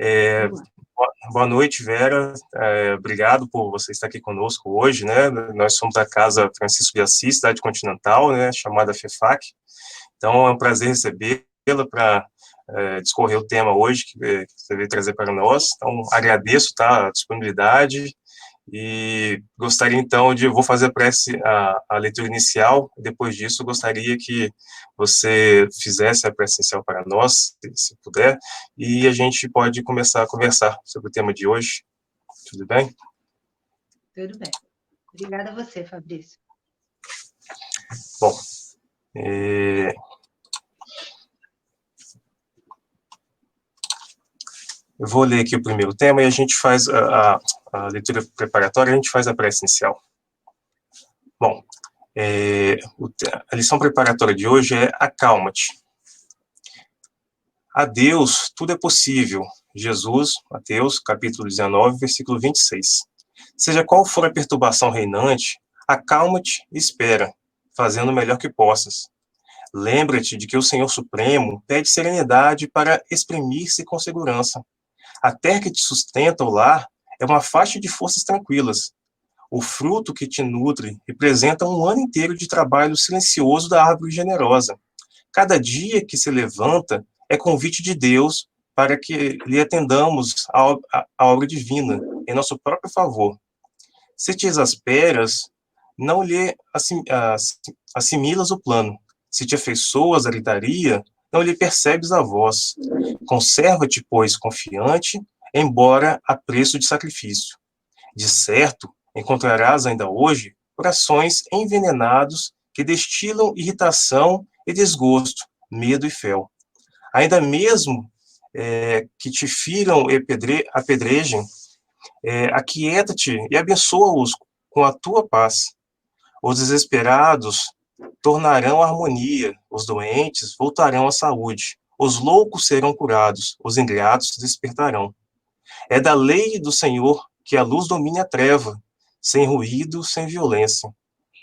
Vamos lá. Boa noite, Vera. Obrigado por você estar aqui conosco hoje, né? Nós somos da Casa Francisco de Assis, cidade continental, né? Chamada FEFAC. Então, é um prazer recebê-la para discorrer o tema hoje que você veio trazer para nós. Então, agradeço, tá, a disponibilidade e gostaria, então, vou fazer a leitura inicial, depois disso, gostaria que você fizesse a prece inicial para nós, se puder, e a gente pode começar a conversar sobre o tema de hoje. Tudo bem? Tudo bem. Obrigada a você, Fabrício. Bom, eu vou ler aqui o primeiro tema e a gente faz a leitura preparatória, a gente faz a prece inicial. Bom, a lição preparatória de hoje é acalma-te. A Deus tudo é possível. Jesus, Mateus, capítulo 19, versículo 26. Seja qual for a perturbação reinante, acalma-te e espera, fazendo o melhor que possas. Lembra-te de que o Senhor Supremo pede serenidade para exprimir-se com segurança. A terra que te sustenta o lar é uma faixa de forças tranquilas. O fruto que te nutre representa um ano inteiro de trabalho silencioso da árvore generosa. Cada dia que se levanta é convite de Deus para que lhe atendamos a obra divina, em nosso próprio favor. Se te exasperas, não lhe assimilas o plano. Se te afeiçoas a gritaria, não lhe percebes a voz. Conserva-te, pois, confiante, embora a preço de sacrifício. De certo, encontrarás ainda hoje corações envenenados que destilam irritação e desgosto, medo e fel. Ainda mesmo que te firam e apedrejem, aquieta-te e abençoa-os com a tua paz. Os desesperados tornarão a harmonia, os doentes voltarão à saúde, os loucos serão curados, os ingratos despertarão. É da lei do Senhor que a luz domine a treva, sem ruído, sem violência.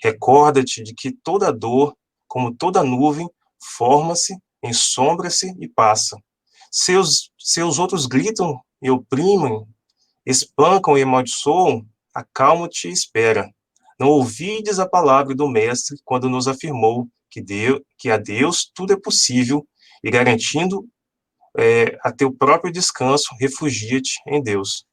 Recorda-te de que toda dor, como toda nuvem, forma-se, ensombra-se e passa. Seus outros gritam e oprimem, espancam e amaldiçoam, acalma-te e espera. Não ouvides a palavra do Mestre quando nos afirmou que a Deus tudo é possível e garantindo a teu próprio descanso, refugia-te em Deus.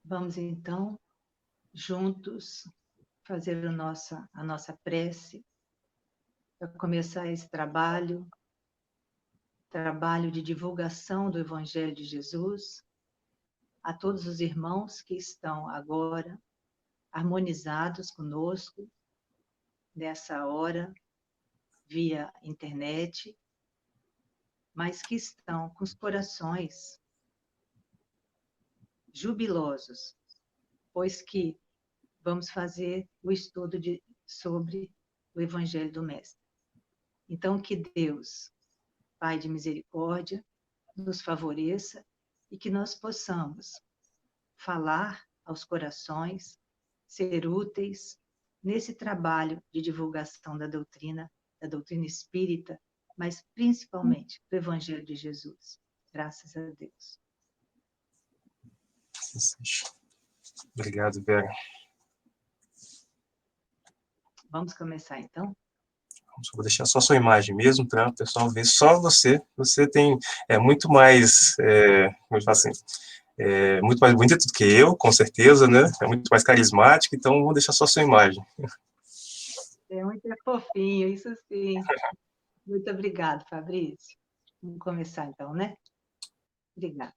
Vamos, então, juntos, fazer a nossa prece para começar esse trabalho de divulgação do Evangelho de Jesus a todos os irmãos que estão agora harmonizados conosco nessa hora via internet, mas que estão com os corações jubilosos, pois que vamos fazer o estudo sobre o Evangelho do Mestre. Então, que Deus, Pai de misericórdia, nos favoreça e que nós possamos falar aos corações, ser úteis nesse trabalho de divulgação da doutrina espírita, mas principalmente do Evangelho de Jesus. Graças a Deus. Obrigado, Vera. Vamos começar, então? Vou deixar só sua imagem mesmo para o pessoal ver só você. Você tem muito mais, como eu falo assim, muito mais bonito do que eu, com certeza, né? É muito mais carismático, então vou deixar só sua imagem. É muito fofinho, isso sim. Muito obrigado, Fabrício. Vamos começar, então, né? Obrigada.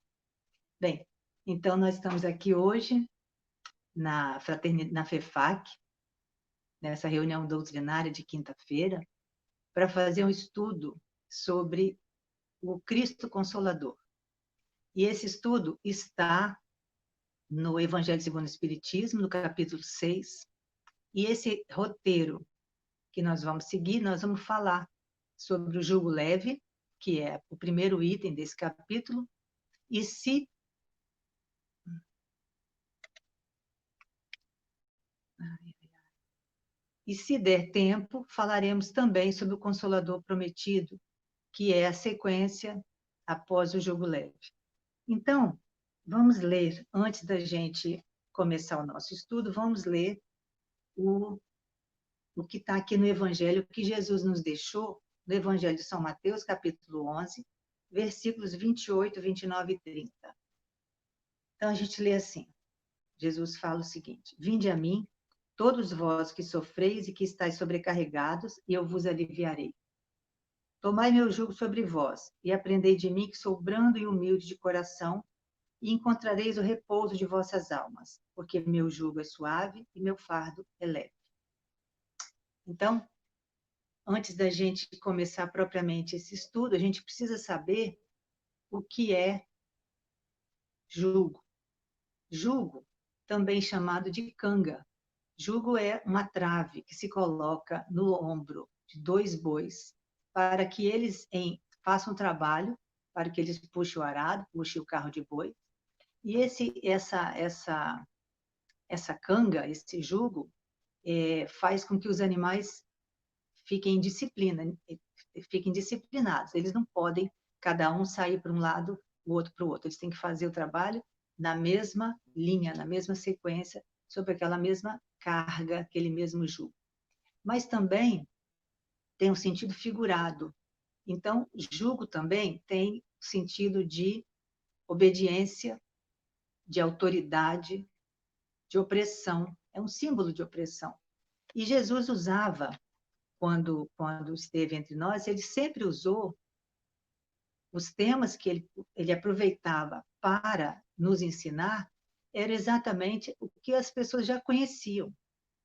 Bem, então nós estamos aqui hoje na FEFAC, nessa reunião doutrinária de quinta-feira, para fazer um estudo sobre o Cristo Consolador. E esse estudo está no Evangelho segundo o Espiritismo, no capítulo 6, e esse roteiro que nós vamos seguir, nós vamos falar sobre o jugo leve, que é o primeiro item desse capítulo, e se E, se der tempo, falaremos também sobre o Consolador Prometido, que é a sequência após o jugo leve. Então, vamos ler, antes da gente começar o nosso estudo, vamos ler o que está aqui no Evangelho, que Jesus nos deixou, no Evangelho de São Mateus, capítulo 11, versículos 28, 29 e 30. Então, a gente lê assim, Jesus fala o seguinte: Vinde a mim, todos vós que sofreis e que estáis sobrecarregados, e eu vos aliviarei. Tomai meu jugo sobre vós, e aprendei de mim, que sou brando e humilde de coração, e encontrareis o repouso de vossas almas, porque meu jugo é suave e meu fardo é leve. Então, antes da gente começar propriamente esse estudo, a gente precisa saber o que é jugo. Jugo, também chamado de canga. Jugo é uma trave que se coloca no ombro de dois bois para que eles façam trabalho, para que eles puxem o arado, puxem o carro de boi. E essa canga, esse jugo, faz com que os animais fiquem disciplinados. Eles não podem, cada um, sair para um lado, o outro para o outro. Eles têm que fazer o trabalho na mesma linha, na mesma sequência, sobre aquela mesma carga, aquele mesmo jugo. Mas também tem um sentido figurado. Então, jugo também tem sentido de obediência, de autoridade, de opressão. É um símbolo de opressão. E Jesus usava, quando esteve entre nós, ele sempre usou os temas que ele aproveitava para nos ensinar, era exatamente o que as pessoas já conheciam.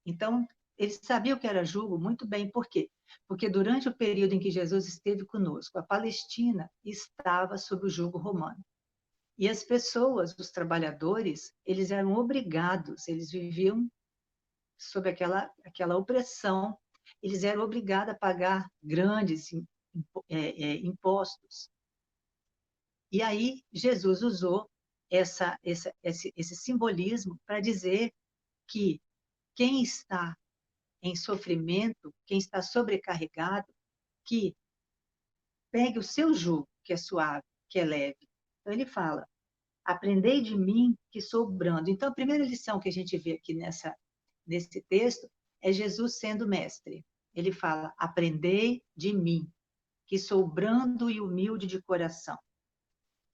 Então, ele sabia o que era jugo muito bem. Por quê? Porque durante o período em que Jesus esteve conosco, a Palestina estava sob o jugo romano. E as pessoas, os trabalhadores, eles eram obrigados, eles viviam sob aquela opressão, eles eram obrigados a pagar grandes impostos. E aí Jesus usou esse simbolismo para dizer que quem está em sofrimento, quem está sobrecarregado, que pegue o seu jugo, que é suave, que é leve. Então ele fala, aprendei de mim, que sou brando. Então a primeira lição que a gente vê aqui nesse texto é Jesus sendo mestre. Ele fala, aprendei de mim, que sou brando e humilde de coração.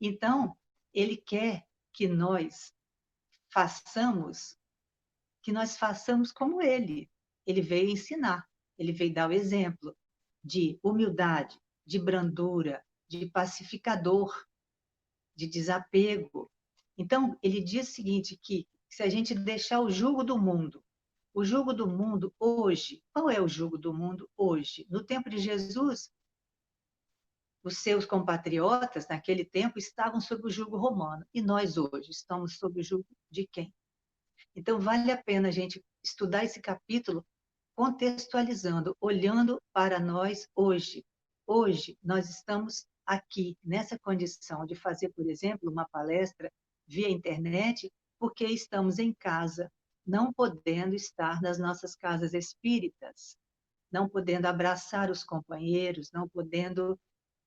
Então, ele quer que nós façamos como ele. Ele veio ensinar, ele veio dar o exemplo de humildade, de brandura, de pacificador, de desapego. Então, ele diz o seguinte, que se a gente deixar o jugo do mundo hoje, qual é o jugo do mundo hoje? No tempo de Jesus, os seus compatriotas, naquele tempo, estavam sob o jugo romano. E nós, hoje, estamos sob o jugo de quem? Então, vale a pena a gente estudar esse capítulo contextualizando, olhando para nós hoje. Hoje, nós estamos aqui, nessa condição de fazer, por exemplo, uma palestra via internet, porque estamos em casa, não podendo estar nas nossas casas espíritas, não podendo abraçar os companheiros, não podendo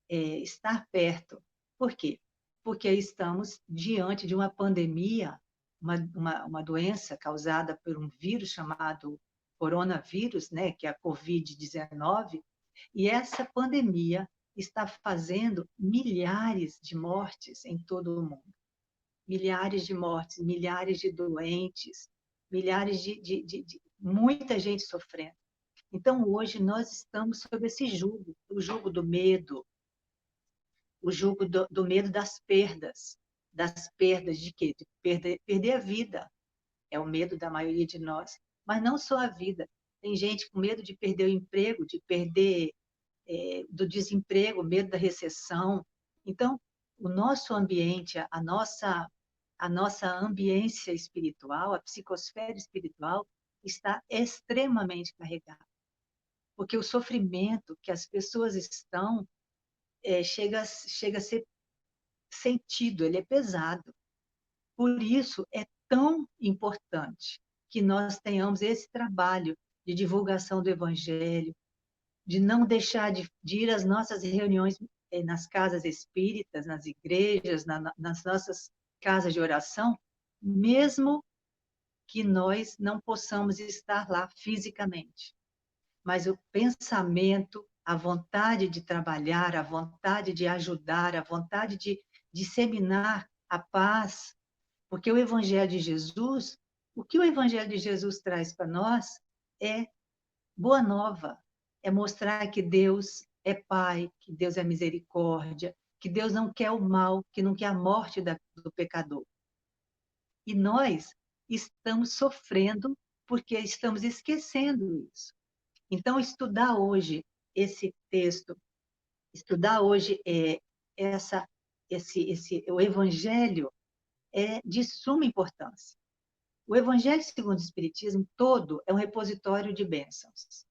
estar perto. Por quê? Porque estamos diante de uma pandemia, uma doença causada por um vírus chamado coronavírus, né, que é a Covid-19, e essa pandemia está fazendo milhares de mortes em todo o mundo. Milhares de mortes, milhares de doentes, milhares de muita gente sofrendo. Então, hoje, nós estamos sob esse jugo, o jugo do medo, o jugo do medo das perdas de quê? De perder a vida, é o medo da maioria de nós, mas não só a vida, tem gente com medo de perder o emprego, de perder do desemprego, medo da recessão. Então, o nosso ambiente, a nossa ambiência espiritual, a psicosfera espiritual, está extremamente carregada, porque o sofrimento que as pessoas estão chega a ser sentido, ele é pesado. Por isso, é tão importante que nós tenhamos esse trabalho de divulgação do Evangelho, de não deixar de ir às nossas reuniões nas casas espíritas, nas igrejas, nas nossas casas de oração, mesmo que nós não possamos estar lá fisicamente. Mas o pensamento, a vontade de trabalhar, a vontade de ajudar, a vontade de disseminar a paz, porque o Evangelho de Jesus, o que o Evangelho de Jesus traz para nós é boa nova, é mostrar que Deus é Pai, que Deus é misericórdia, que Deus não quer o mal, que não quer a morte do pecador. E nós estamos sofrendo porque estamos esquecendo isso. Então, estudar hoje esse texto, estudar hoje o Evangelho é de suma importância. O Evangelho segundo o Espiritismo todo é um repositório de bênçãos,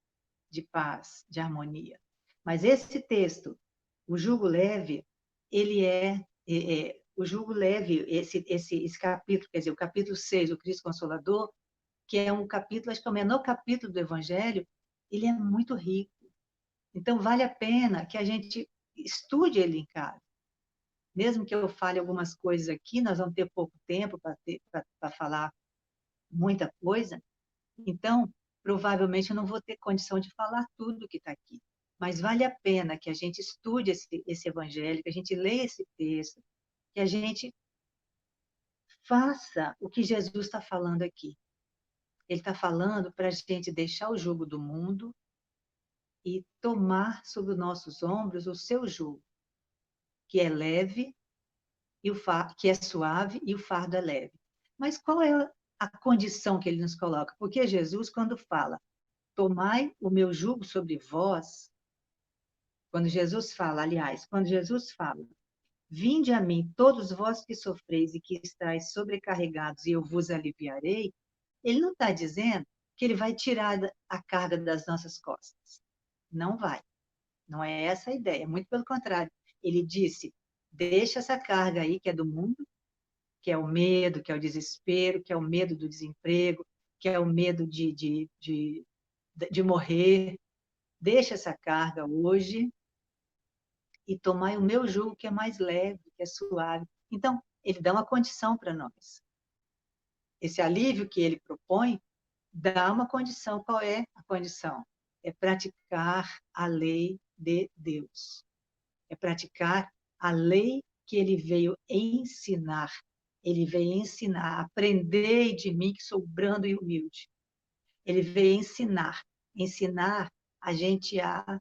de paz, de harmonia. Mas esse texto, o jugo leve, ele o jugo leve, esse capítulo, quer dizer, o capítulo 6, o Cristo Consolador, que é um capítulo, acho que é o menor capítulo do Evangelho, ele é muito rico. Então, vale a pena que a gente estude ele em casa. Mesmo que eu fale algumas coisas aqui, nós vamos ter pouco tempo para falar muita coisa, então, provavelmente eu não vou ter condição de falar tudo que está aqui. Mas vale a pena que a gente estude esse evangelho, que a gente leia esse texto, que a gente faça o que Jesus está falando aqui. Ele está falando para a gente deixar o jugo do mundo e tomar sobre os nossos ombros o seu jugo, que é leve, que é suave e o fardo é leve. Mas qual é a condição que ele nos coloca? Porque Jesus, quando fala, tomai o meu jugo sobre vós, quando Jesus fala, vinde a mim todos vós que sofreis e que estáis sobrecarregados e eu vos aliviarei, ele não está dizendo que ele vai tirar a carga das nossas costas. Não vai. Não é essa a ideia. Muito pelo contrário. Ele disse, deixa essa carga aí que é do mundo, que é o medo, que é o desespero, que é o medo do desemprego, que é o medo de morrer. Deixa essa carga hoje e tomai o meu jugo, que é mais leve, que é suave. Então, ele dá uma condição para nós. Esse alívio que ele propõe dá uma condição. Qual é a condição? É praticar a lei de Deus. É praticar a lei que ele veio ensinar. Ele veio ensinar, aprendei de mim que sou brando e humilde. Ele veio ensinar a gente a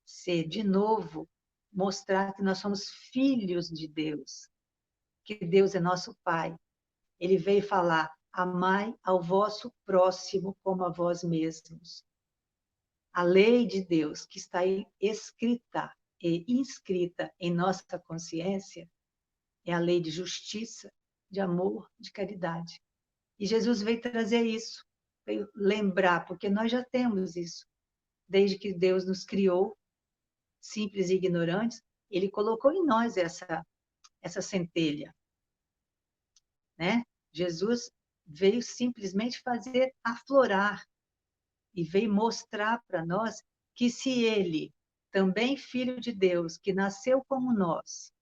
ser, de novo, mostrar que nós somos filhos de Deus, que Deus é nosso Pai. Ele veio falar, amai ao vosso próximo como a vós mesmos. A lei de Deus que está escrita e inscrita em nossa consciência é a lei de justiça, de amor, de caridade. E Jesus veio trazer isso, veio lembrar, porque nós já temos isso. Desde que Deus nos criou, simples e ignorantes, ele colocou em nós essa centelha, né? Jesus veio simplesmente fazer aflorar e veio mostrar para nós que se ele, também filho de Deus, que nasceu como nós,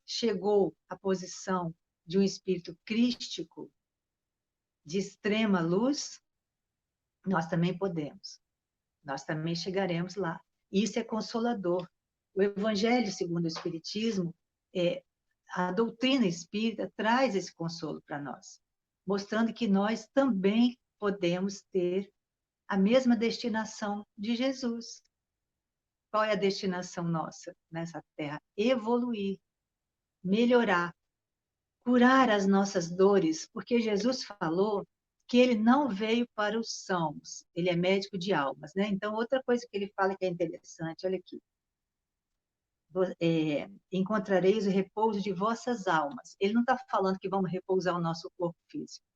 chegou à posição de um espírito crístico, de extrema luz, nós também podemos. Nós também chegaremos lá. Isso é consolador. O Evangelho, segundo o Espiritismo, a doutrina espírita traz esse consolo para nós, mostrando que nós também podemos ter a mesma destinação de Jesus. Qual é a destinação nossa nessa terra? Evoluir, melhorar, curar as nossas dores, porque Jesus falou que ele não veio para os sãos, ele é médico de almas, né? Então, outra coisa que ele fala que é interessante, olha aqui, encontrareis o repouso de vossas almas. Ele não está falando que vamos repousar o nosso corpo físico,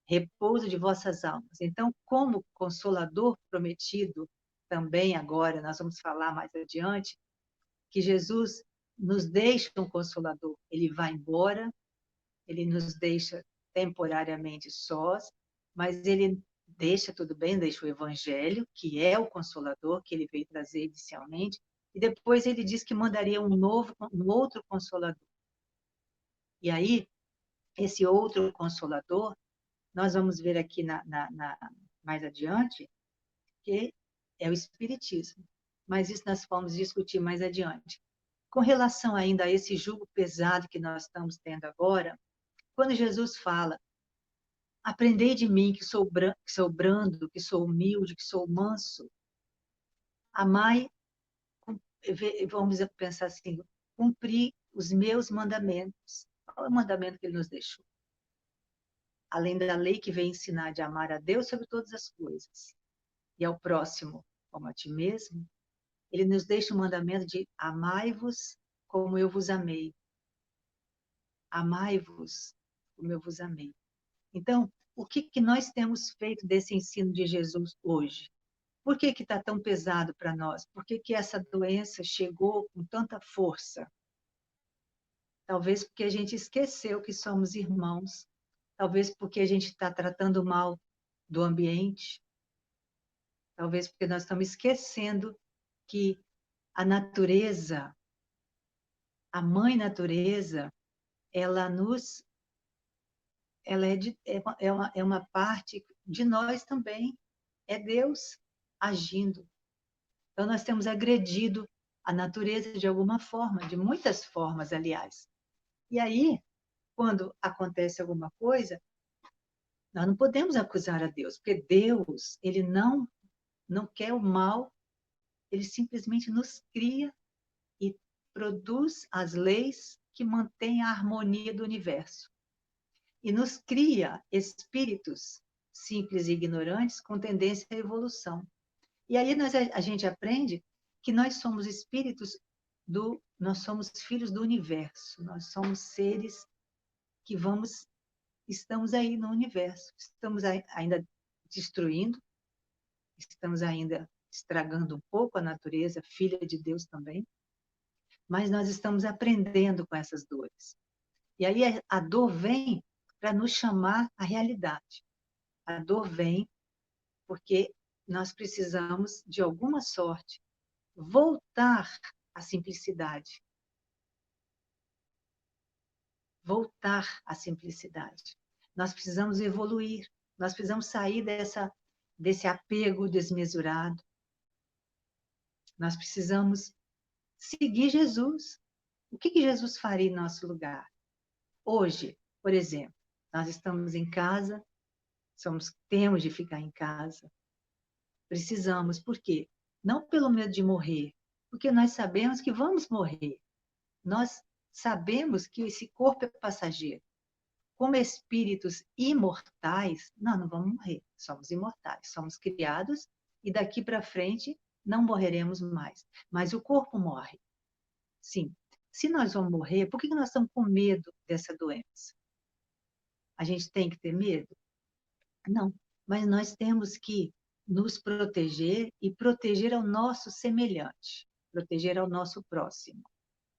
repouso de vossas almas. Então, como consolador prometido, também agora, nós vamos falar mais adiante, que Jesus nos deixa um consolador, ele vai embora, ele nos deixa temporariamente sós, mas ele deixa tudo bem, deixa o Evangelho, que é o Consolador que ele veio trazer inicialmente, e depois ele diz que mandaria um outro Consolador. E aí, esse outro Consolador, nós vamos ver aqui mais adiante, que é o Espiritismo. Mas isso nós vamos discutir mais adiante. Com relação ainda a esse jugo pesado que nós estamos tendo agora, quando Jesus fala, aprendei de mim que sou brando, que sou humilde, que sou manso, amai, vamos pensar assim, cumprir os meus mandamentos. Qual é o mandamento que ele nos deixou? Além da lei que vem ensinar de amar a Deus sobre todas as coisas e ao próximo como a ti mesmo, ele nos deixa o mandamento de amai-vos como eu vos amei. Amai-vos como eu vos amei. Então, o que nós temos feito desse ensino de Jesus hoje? Por que está tão pesado para nós? Por que essa doença chegou com tanta força? Talvez porque a gente esqueceu que somos irmãos. Talvez porque a gente está tratando mal do ambiente. Talvez porque nós estamos esquecendo que a natureza, a mãe natureza, ela é uma parte de nós também. É Deus agindo. Então, nós temos agredido a natureza de alguma forma, de muitas formas, aliás. E aí, quando acontece alguma coisa, nós não podemos acusar a Deus, porque Deus, ele não quer o mal, ele simplesmente nos cria e produz as leis que mantêm a harmonia do universo. E nos cria espíritos simples e ignorantes com tendência à evolução. E aí a gente aprende que nós somos espíritos nós somos filhos do universo, nós somos seres que estamos aí no universo, estamos ainda destruindo, estamos ainda estragando um pouco a natureza, filha de Deus também, mas nós estamos aprendendo com essas dores. E aí a dor vem para nos chamar à realidade. A dor vem porque nós precisamos, de alguma sorte, voltar à simplicidade. Voltar à simplicidade. Nós precisamos evoluir, nós precisamos sair desse apego desmesurado. Nós precisamos seguir Jesus. O que Jesus faria em nosso lugar? Hoje, por exemplo, nós estamos em casa, temos de ficar em casa. Precisamos, por quê? Não pelo medo de morrer, porque nós sabemos que vamos morrer. Nós sabemos que esse corpo é passageiro. Como espíritos imortais, nós não vamos morrer, somos imortais, somos criados e daqui para frente não morreremos mais. Mas o corpo morre. Sim. Se nós vamos morrer, por que nós estamos com medo dessa doença? A gente tem que ter medo? Não. Mas nós temos que nos proteger e proteger ao nosso semelhante, proteger ao nosso próximo.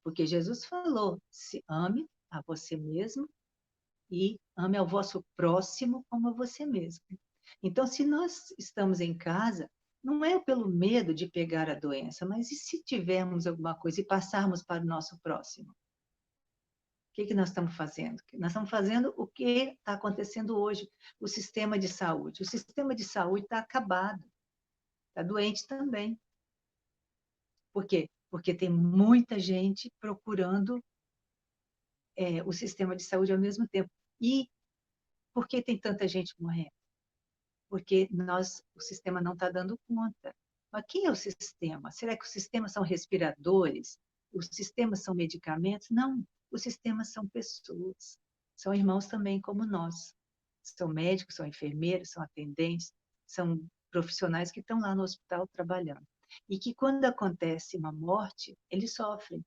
Porque Jesus falou, se ame a você mesmo e ame ao vosso próximo como a você mesmo. Então, se nós estamos em casa, não é pelo medo de pegar a doença, mas e se tivermos alguma coisa e passarmos para o nosso próximo? O que nós estamos fazendo? Nós estamos fazendo o que está acontecendo hoje, o sistema de saúde. O sistema de saúde está acabado, está doente também. Por quê? Porque tem muita gente procurando o sistema de saúde ao mesmo tempo. E por que tem tanta gente morrendo? Porque o sistema não está dando conta. Mas quem é o sistema? Será que os sistemas são respiradores? Os sistemas são medicamentos? Não, os sistemas são pessoas. São irmãos também como nós. São médicos, são enfermeiros, são atendentes, são profissionais que estão lá no hospital trabalhando. E que quando acontece uma morte, eles sofrem.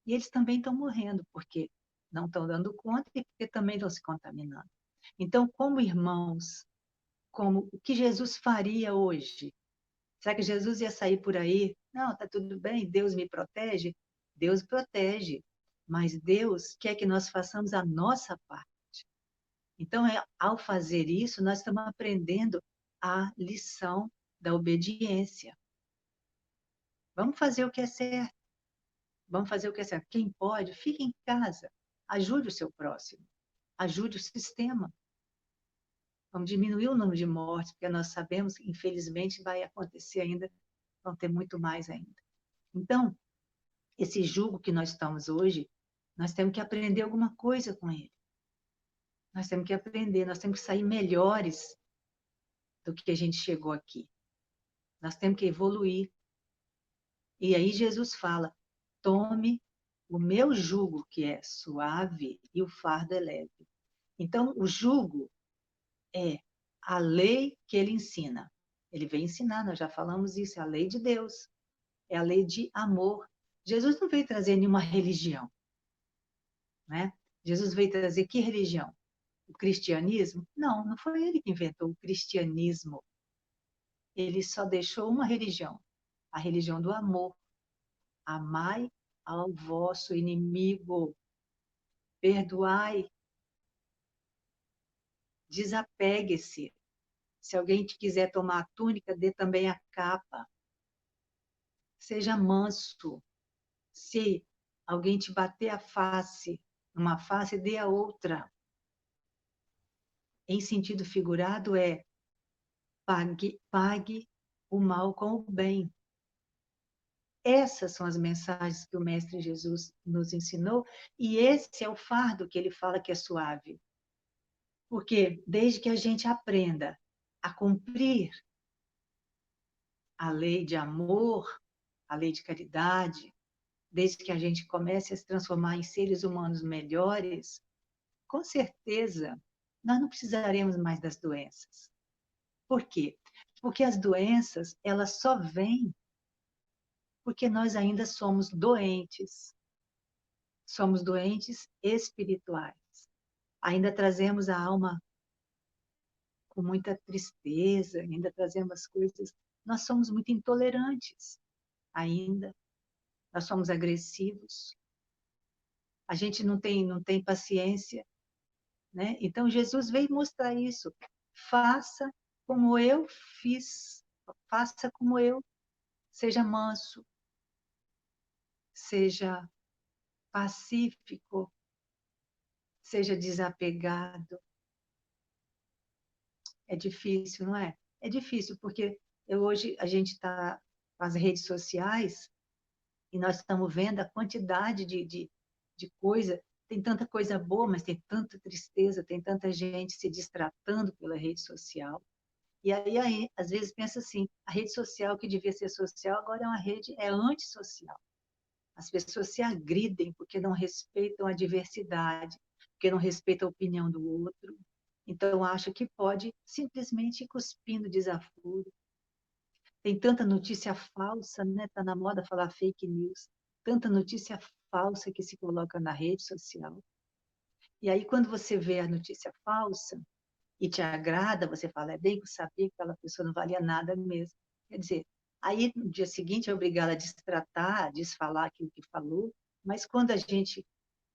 E eles também estão morrendo, porque não estão dando conta e porque também estão se contaminando. Então, como irmãos, como o que Jesus faria hoje? Será que Jesus ia sair por aí? Não, está tudo bem, Deus me protege? Deus protege, mas Deus quer que nós façamos a nossa parte. Então, ao fazer isso, nós estamos aprendendo a lição da obediência. Vamos fazer o que é certo. Vamos fazer o que é certo. Quem pode, fique em casa. Ajude o seu próximo. Ajude o sistema. Vamos diminuir o número de mortes, porque nós sabemos que, infelizmente, vai acontecer ainda, vão ter muito mais ainda. Então, esse jugo que nós estamos hoje, nós temos que aprender alguma coisa com ele. Nós temos que aprender, nós temos que sair melhores do que a gente chegou aqui. Nós temos que evoluir. E aí Jesus fala, tome o meu jugo, que é suave, e o fardo é leve. Então, o jugo é a lei que ele ensina. Ele vem ensinar, nós já falamos isso, é a lei de Deus. É a lei de amor. Jesus não veio trazer nenhuma religião, né? Jesus veio trazer que religião? O cristianismo? Não, não foi ele que inventou o cristianismo. Ele só deixou uma religião, a religião do amor. Amai ao vosso inimigo, perdoai, desapegue-se. Se alguém te quiser tomar a túnica, dê também a capa. Seja manso. Se alguém te bater a face, uma face, dê a outra. Em sentido figurado é pague o mal com o bem. Essas são as mensagens que o Mestre Jesus nos ensinou, e esse é o fardo que ele fala que é suave. Porque desde que a gente aprenda a cumprir a lei de amor, a lei de caridade, desde que a gente comece a se transformar em seres humanos melhores, com certeza nós não precisaremos mais das doenças. Por quê? Porque as doenças, elas só vêm porque nós ainda somos doentes. Somos doentes espirituais. Ainda trazemos a alma com muita tristeza, ainda trazemos as coisas. Nós somos muito intolerantes ainda. Nós somos agressivos. A gente não tem paciência, né? Então Jesus veio mostrar isso. Faça como eu fiz. Faça como eu. Seja manso. Seja pacífico. Seja desapegado. É difícil, não é? É difícil, porque hoje a gente está com as redes sociais e nós estamos vendo a quantidade de coisa. Tem tanta coisa boa, mas tem tanta tristeza, tem tanta gente se distratando pela rede social. E aí, às vezes, pensa assim, a rede social que devia ser social, agora é uma rede, é antissocial. As pessoas se agridem porque não respeitam a diversidade, porque não respeitam a opinião do outro. Então, acha que pode simplesmente ir cuspindo desaforo. Tem tanta notícia falsa, né? Está na moda falar fake news. Tanta notícia falsa que se coloca na rede social. E aí, quando você vê a notícia falsa e te agrada, você fala, é bem que eu sabia que aquela pessoa não valia nada mesmo. Quer dizer, aí no dia seguinte é obrigada a destratar, a desfalar aquilo que falou, mas quando a gente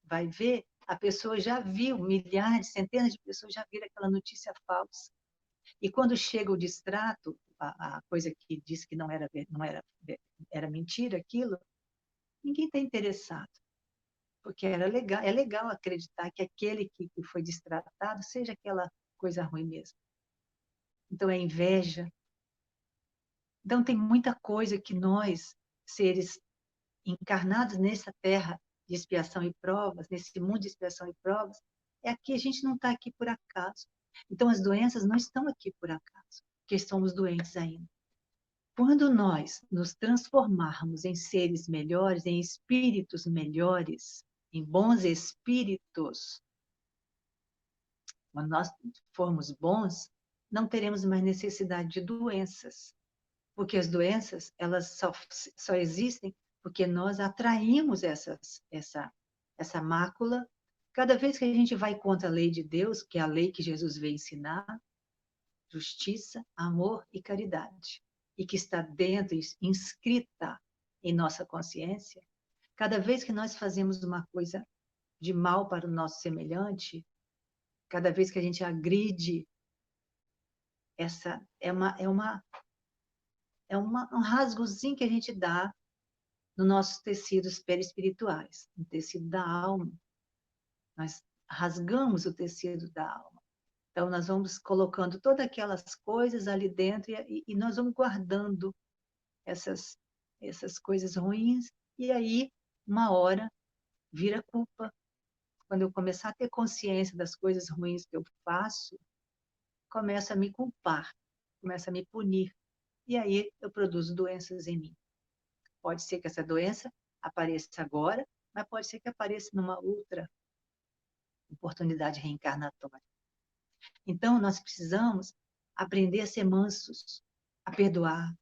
vai ver, a pessoa já viu, milhares, centenas de pessoas já viram aquela notícia falsa. E quando chega o distrato, a coisa que diz que era mentira aquilo, ninguém está interessado. Porque é legal acreditar que aquele que foi distratado seja aquela coisa ruim mesmo. Então, é inveja. Então, tem muita coisa que nós, seres encarnados nessa terra de expiação e provas, nesse mundo de expiação e provas, é aqui, a gente não está aqui por acaso. Então, as doenças não estão aqui por acaso, porque somos doentes ainda. Quando nós nos transformarmos em seres melhores, em espíritos melhores, em bons espíritos, quando nós formos bons, não teremos mais necessidade de doenças, porque as doenças, elas só existem porque nós atraímos essa mácula. Cada vez que a gente vai contra a lei de Deus, que é a lei que Jesus veio ensinar, justiça, amor e caridade, e que está dentro, inscrita em nossa consciência, cada vez que nós fazemos uma coisa de mal para o nosso semelhante, cada vez que a gente agride, essa um rasgozinho que a gente dá nos nossos tecidos perispirituais, no tecido da alma. Nós rasgamos o tecido da alma. Então, nós vamos colocando todas aquelas coisas ali dentro e nós vamos guardando essas coisas ruins, e aí, uma hora, vira culpa. Quando eu começar a ter consciência das coisas ruins que eu faço, começa a me culpar, começa a me punir. E aí eu produzo doenças em mim. Pode ser que essa doença apareça agora, mas pode ser que apareça numa outra oportunidade reencarnatória. Então, nós precisamos aprender a ser mansos, a perdoar,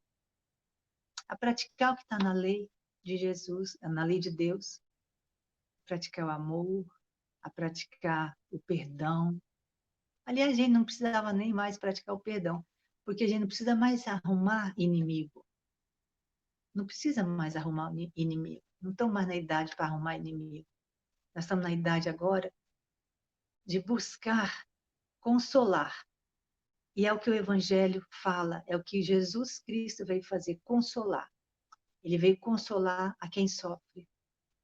a praticar o que está na lei de Jesus, na lei de Deus, praticar o amor, a praticar o perdão. Aliás, a gente não precisava nem mais praticar o perdão, porque a gente não precisa mais arrumar inimigo. Não precisa mais arrumar inimigo. Não estamos mais na idade para arrumar inimigo. Nós estamos na idade agora de buscar consolar. E é o que o Evangelho fala, é o que Jesus Cristo veio fazer, consolar. Ele veio consolar a quem sofre.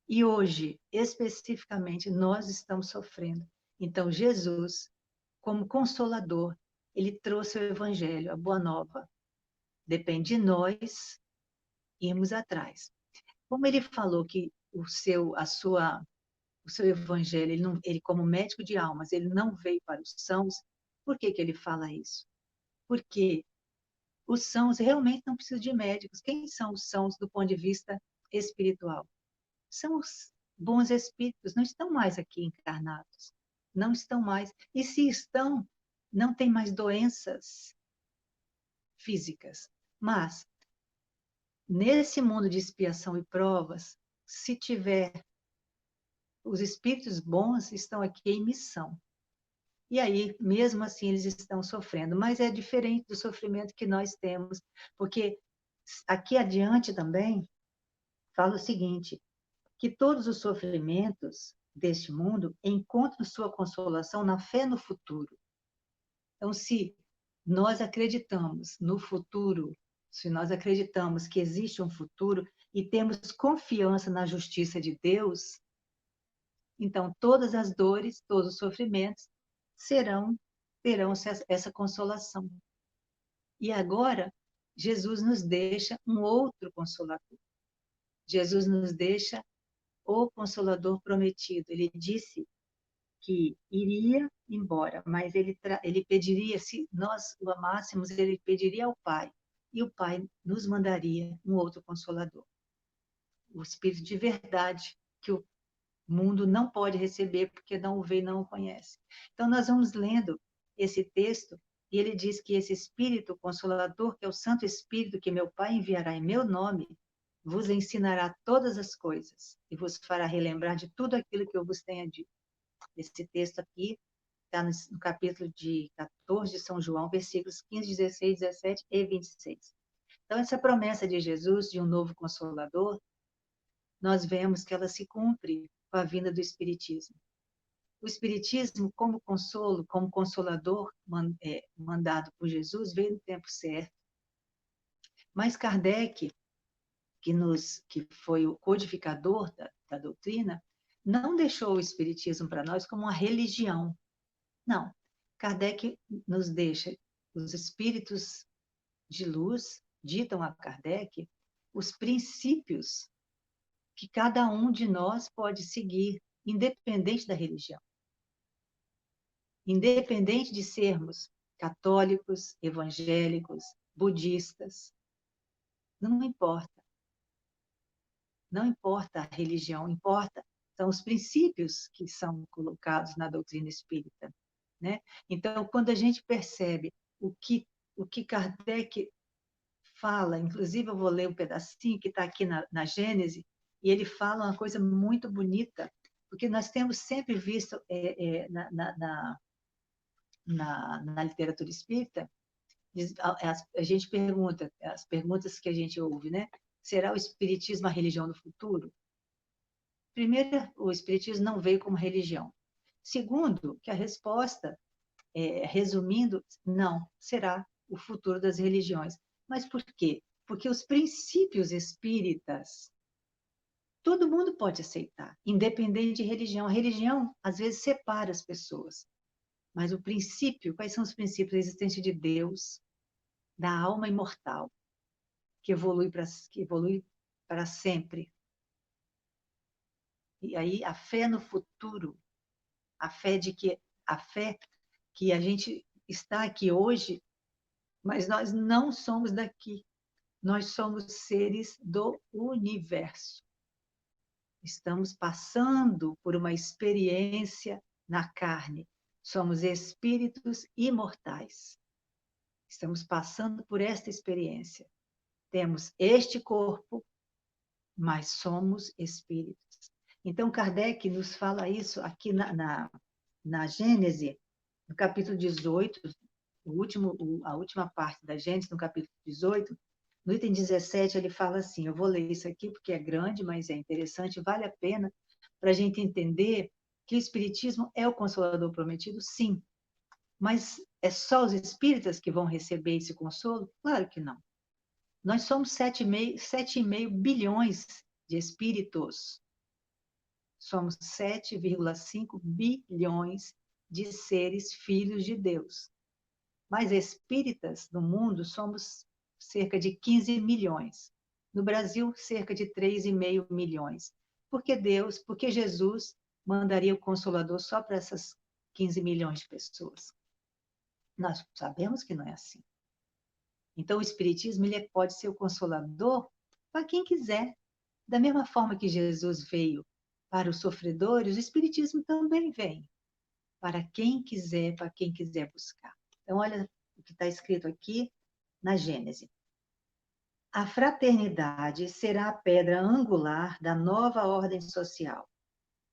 E hoje, especificamente, nós estamos sofrendo. Então, Jesus, como consolador, ele trouxe o Evangelho, a Boa Nova. Depende de nós irmos atrás. Como ele falou que o seu Evangelho, ele como médico de almas, ele não veio para os sãos, por que ele fala isso? Porque os sãos realmente não precisam de médicos. Quem são os sãos do ponto de vista espiritual? São os bons espíritos, não estão mais aqui encarnados. Não estão mais. E se estão, não tem mais doenças físicas. Mas, nesse mundo de expiação e provas, se tiver, os espíritos bons estão aqui em missão. E aí, mesmo assim, eles estão sofrendo. Mas é diferente do sofrimento que nós temos, porque aqui adiante também fala o seguinte, que todos os sofrimentos deste mundo encontram sua consolação na fé no futuro. Então, se nós acreditamos no futuro, se nós acreditamos que existe um futuro e temos confiança na justiça de Deus, então todas as dores, todos os sofrimentos terão essa consolação. E agora, Jesus nos deixa um outro consolador. Jesus nos deixa o Consolador prometido. Ele disse que iria embora, mas ele pediria, se nós o amássemos, ele pediria ao Pai, e o Pai nos mandaria um outro Consolador. O Espírito de verdade, que o mundo não pode receber, porque não o vê e não o conhece. Então, nós vamos lendo esse texto, e ele diz que esse Espírito Consolador, que é o Santo Espírito que meu Pai enviará em meu nome, vos ensinará todas as coisas e vos fará relembrar de tudo aquilo que eu vos tenha dito. Esse texto aqui está no capítulo de 14 de São João, versículos 15, 16, 17 e 26. Então, essa promessa de Jesus, de um novo Consolador, nós vemos que ela se cumpre com a vinda do Espiritismo. O Espiritismo, como consolo, como consolador mandado por Jesus, veio no tempo certo. Mas Kardec, que foi o codificador da doutrina, não deixou o Espiritismo para nós como uma religião. Não. Kardec nos deixa, os espíritos de luz ditam a Kardec os princípios que cada um de nós pode seguir, independente da religião. Independente de sermos católicos, evangélicos, budistas, não importa. Não importa a religião, importa são os princípios que são colocados na doutrina espírita, né? Então, quando a gente percebe o que Kardec fala, inclusive eu vou ler um pedacinho que está aqui na Gênese, e ele fala uma coisa muito bonita, porque nós temos sempre visto na literatura espírita, a gente pergunta, as perguntas que a gente ouve, né? Será o Espiritismo a religião do futuro? Primeiro, o Espiritismo não veio como religião. Segundo, que a resposta, resumindo, não, será o futuro das religiões. Mas por quê? Porque os princípios espíritas, todo mundo pode aceitar, independente de religião. A religião, às vezes, separa as pessoas. Mas o princípio, quais são os princípios? A existência de Deus, da alma imortal, que evolui para sempre. E aí a fé no futuro, a fé que a gente está aqui hoje, mas nós não somos daqui. Nós somos seres do universo. Estamos passando por uma experiência na carne. Somos espíritos imortais. Estamos passando por esta experiência. Temos este corpo, mas somos espíritos. Então, Kardec nos fala isso aqui na Gênese, no capítulo 18, a última parte da Gênese, no capítulo 18, no item 17, ele fala assim, eu vou ler isso aqui porque é grande, mas é interessante, vale a pena para a gente entender que o Espiritismo é o Consolador prometido, sim. Mas é só os espíritas que vão receber esse consolo? Claro que não. Nós somos 7,5 bilhões de espíritos. Somos 7,5 bilhões de seres filhos de Deus. Mas espíritas no mundo somos cerca de 15 milhões. No Brasil, cerca de 3,5 milhões. Porque Jesus mandaria o Consolador só para essas 15 milhões de pessoas? Nós sabemos que não é assim. Então, o Espiritismo ele pode ser o Consolador para quem quiser. Da mesma forma que Jesus veio para os sofredores, o Espiritismo também vem para quem quiser buscar. Então, olha o que está escrito aqui na Gênese. A fraternidade será a pedra angular da nova ordem social,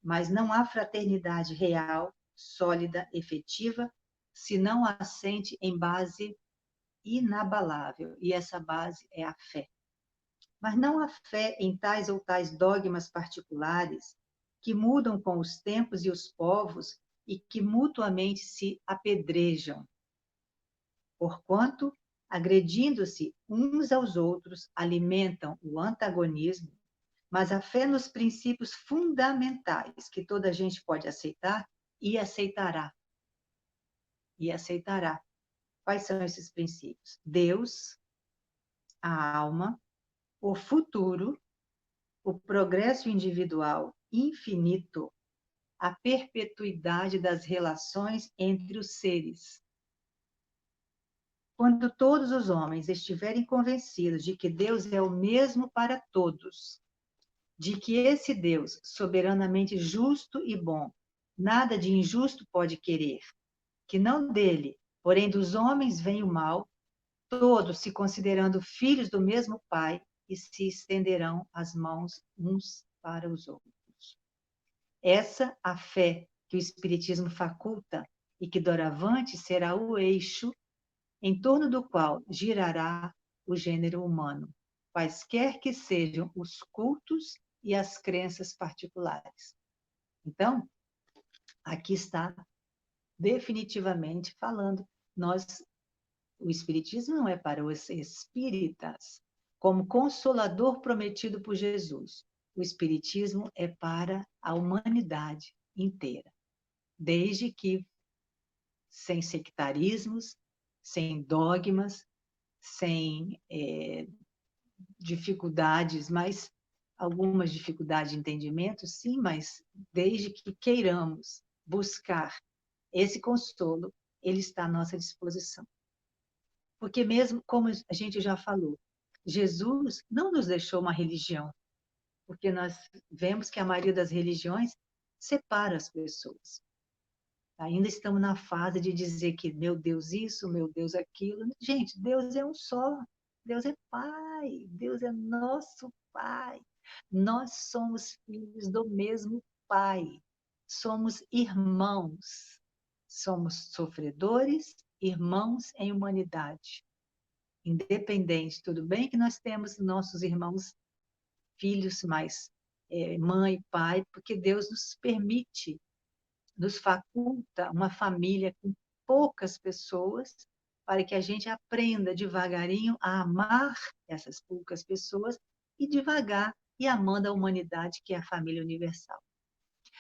mas não há fraternidade real, sólida, efetiva, se não assente em base inabalável, e essa base é a fé. Mas não há fé em tais ou tais dogmas particulares que mudam com os tempos e os povos e que mutuamente se apedrejam. Porquanto, agredindo-se uns aos outros, alimentam o antagonismo, mas a fé nos princípios fundamentais que toda a gente pode aceitar e aceitará. E aceitará. Quais são esses princípios? Deus, a alma, o futuro, o progresso individual infinito, a perpetuidade das relações entre os seres. Quando todos os homens estiverem convencidos de que Deus é o mesmo para todos, de que esse Deus, soberanamente justo e bom, nada de injusto pode querer, que não dele, porém dos homens vem o mal, todos se considerando filhos do mesmo Pai e se estenderão as mãos uns para os outros. Essa a fé que o Espiritismo faculta e que doravante será o eixo em torno do qual girará o gênero humano, quaisquer que sejam os cultos e as crenças particulares. Então, aqui está definitivamente falando, o Espiritismo não é para os espíritas, como consolador prometido por Jesus. O Espiritismo é para a humanidade inteira, desde que sem sectarismos, sem dogmas, sem dificuldades, mas algumas dificuldades de entendimento, sim, mas desde que queiramos buscar esse consolo, ele está à nossa disposição. Porque mesmo, como a gente já falou, Jesus não nos deixou uma religião, porque nós vemos que a maioria das religiões separa as pessoas. Ainda estamos na fase de dizer que meu Deus isso, meu Deus aquilo. Gente, Deus é um só. Deus é Pai. Deus é nosso Pai. Nós somos filhos do mesmo Pai. Somos irmãos. Somos sofredores, irmãos em humanidade. Independente, tudo bem que nós temos nossos irmãos, filhos, mas mãe e pai, porque Deus nos permite, nos faculta uma família com poucas pessoas para que a gente aprenda devagarinho a amar essas poucas pessoas e devagar e amando a humanidade, que é a família universal.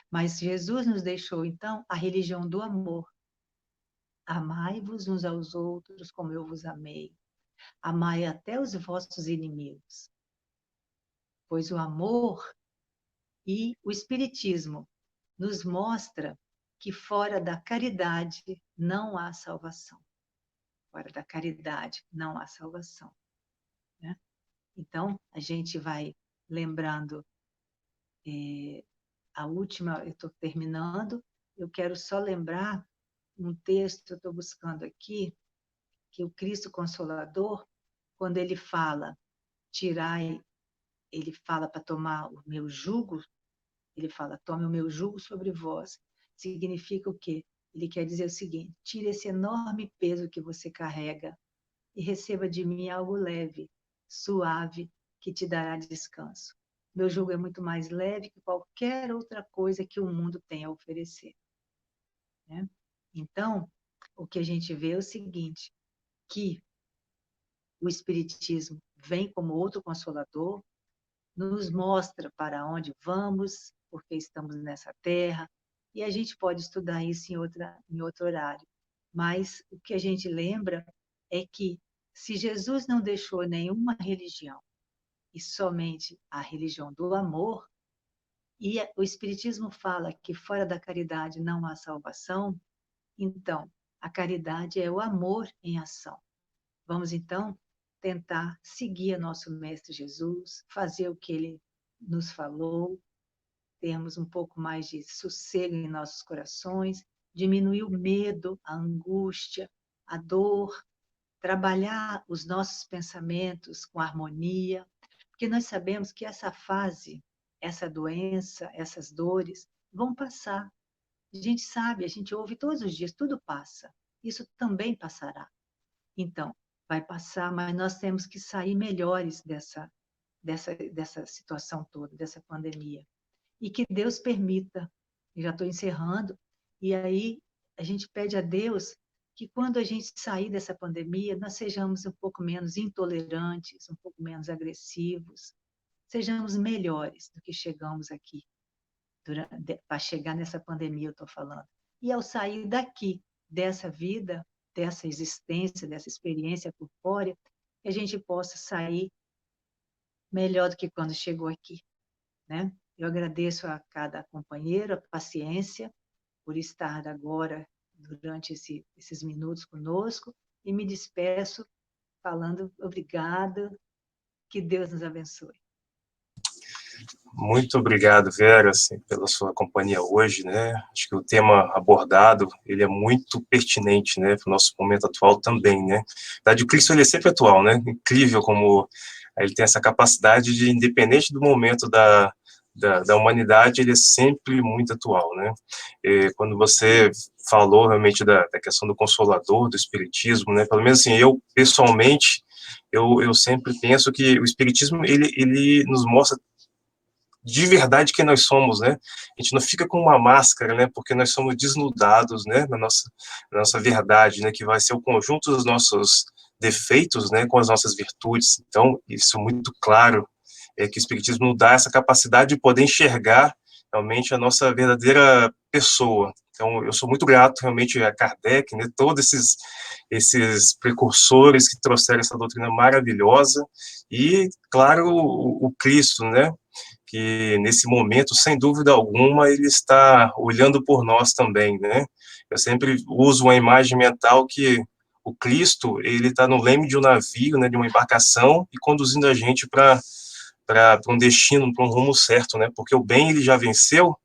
Mas Jesus nos deixou, então, a religião do amor. Amai-vos uns aos outros como eu vos amei. Amai até os vossos inimigos. Pois o amor e o Espiritismo nos mostra que fora da caridade não há salvação. Fora da caridade não há salvação. Né? Então, a gente vai lembrando, a última, eu estou terminando, eu quero só lembrar um texto, eu estou buscando aqui, que o Cristo Consolador, quando ele fala, tirai, ele fala para tomar o meu jugo, ele fala, tome o meu jugo sobre vós. Significa o quê? Ele quer dizer o seguinte, tire esse enorme peso que você carrega e receba de mim algo leve, suave, que te dará descanso. Meu jugo é muito mais leve que qualquer outra coisa que o mundo tem a oferecer. Né? Então, o que a gente vê é o seguinte, que o Espiritismo vem como outro consolador, nos mostra para onde vamos, porque estamos nessa terra, e a gente pode estudar isso em outro horário. Mas o que a gente lembra é que, se Jesus não deixou nenhuma religião, e somente a religião do amor, e o Espiritismo fala que fora da caridade não há salvação, então, a caridade é o amor em ação. Vamos, então, tentar seguir nosso Mestre Jesus, fazer o que ele nos falou, termos um pouco mais de sossego em nossos corações, diminuir o medo, a angústia, a dor, trabalhar os nossos pensamentos com harmonia, porque nós sabemos que essa fase, essa doença, essas dores vão passar. A gente sabe, a gente ouve todos os dias, tudo passa. Isso também passará. Então, vai passar, mas nós temos que sair melhores dessa situação toda, dessa pandemia. E que Deus permita, já estou encerrando, e aí a gente pede a Deus que quando a gente sair dessa pandemia, nós sejamos um pouco menos intolerantes, um pouco menos agressivos, sejamos melhores do que chegamos aqui, para chegar nessa pandemia, eu estou falando. E ao sair daqui, dessa vida, dessa existência, dessa experiência corpórea, que a gente possa sair melhor do que quando chegou aqui, né? Eu agradeço a cada companheiro a paciência por estar agora, durante esses minutos conosco, e me despeço falando obrigada, que Deus nos abençoe. Muito obrigado, Vera, assim, pela sua companhia hoje, né? Acho que o tema abordado, ele é muito pertinente, né, para o nosso momento atual também, né? Na verdade, o Cristo, ele é sempre atual, né? Incrível como ele tem essa capacidade de, independente do momento da humanidade, ele é sempre muito atual, né? E quando você falou realmente da questão do Consolador, do Espiritismo, né? Pelo menos assim, eu, pessoalmente, eu sempre penso que o Espiritismo, ele nos mostra de verdade quem nós somos, né? A gente não fica com uma máscara, né? Porque nós somos desnudados, né? Na nossa verdade, né? Que vai ser o conjunto dos nossos defeitos, né? Com as nossas virtudes. Então, isso é muito claro, é que o Espiritismo nos dá essa capacidade de poder enxergar realmente a nossa verdadeira pessoa. Então, eu sou muito grato realmente a Kardec, né? Todos esses precursores que trouxeram essa doutrina maravilhosa e, claro, o Cristo, né? Que nesse momento, sem dúvida alguma, ele está olhando por nós também, né? Eu sempre uso uma imagem mental que o Cristo, ele está no leme de um navio, né, de uma embarcação, e conduzindo a gente para um destino, para um rumo certo, né? Porque o bem ele já venceu,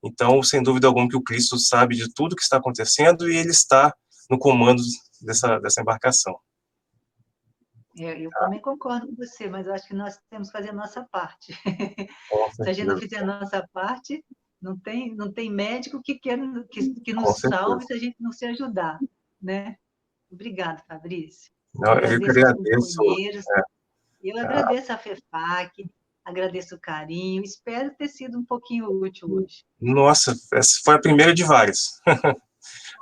então, sem dúvida alguma, que o Cristo sabe de tudo que está acontecendo e ele está no comando dessa embarcação. Eu também concordo com você, mas eu acho que nós temos que fazer a nossa parte. Se a gente não fizer a nossa parte, não tem médico que nos salve se a gente não se ajudar, né? Obrigada, Fabrício. Não, eu que Agradeço aos agradeço. companheiros. Eu agradeço a FEFAC, agradeço o carinho. Espero ter sido um pouquinho útil hoje. Nossa, essa foi a primeira de várias.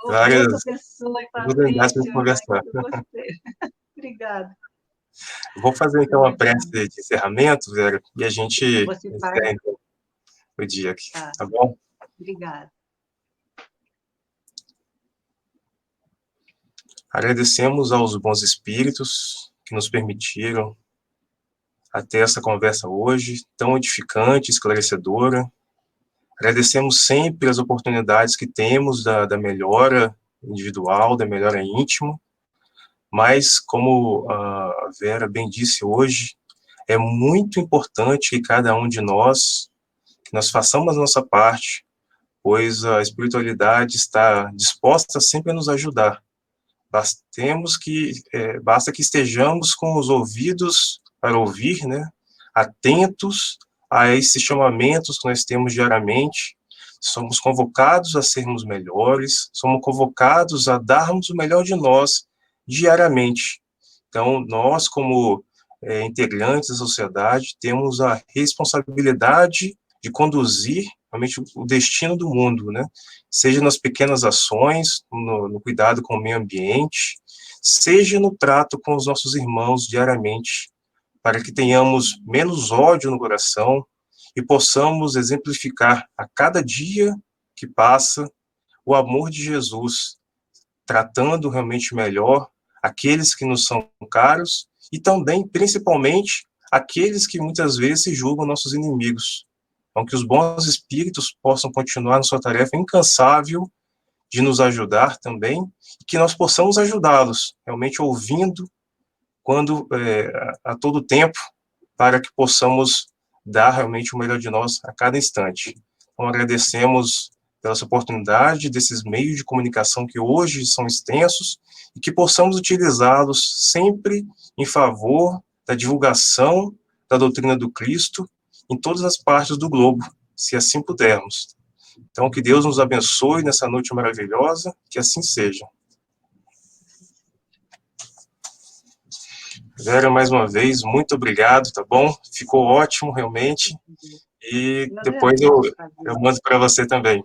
várias Deus abençoe, oportunidades para Fabrício. Ai, conversar. eu gostei. Obrigada. Vou fazer, Foi então, a muito prece bom. de encerramento, Vera, e a gente Você faz? encerra, então, o dia aqui, Tá, tá bom? obrigada. Agradecemos aos bons espíritos que nos permitiram até essa conversa hoje, tão edificante, esclarecedora. Agradecemos sempre as oportunidades que temos da melhora individual, da melhora íntima, mas, como a Vera bem disse hoje, é muito importante que cada um de nós, que nós façamos a nossa parte, pois a espiritualidade está disposta sempre a nos ajudar. Basta que estejamos com os ouvidos para ouvir, né? Atentos a esses chamamentos que nós temos diariamente. Somos convocados a sermos melhores, somos convocados a darmos o melhor de nós diariamente. Então, nós, como integrantes da sociedade, temos a responsabilidade de conduzir realmente o destino do mundo, né? Seja nas pequenas ações, no cuidado com o meio ambiente, seja no trato com os nossos irmãos diariamente, para que tenhamos menos ódio no coração e possamos exemplificar a cada dia que passa o amor de Jesus, tratando realmente melhor aqueles que nos são caros e também, principalmente, aqueles que muitas vezes se julgam nossos inimigos. Então, que os bons espíritos possam continuar na sua tarefa incansável de nos ajudar também, e que nós possamos ajudá-los, realmente ouvindo quando a todo tempo, para que possamos dar realmente o melhor de nós a cada instante. Então, agradecemos pela essa oportunidade, desses meios de comunicação que hoje são extensos, e que possamos utilizá-los sempre em favor da divulgação da doutrina do Cristo em todas as partes do globo, se assim pudermos. Então, que Deus nos abençoe nessa noite maravilhosa, que assim seja. Vera, mais uma vez, muito obrigado, tá bom? Ficou ótimo, realmente. E Eu depois eu agradeço, Fabrício. mando para você também.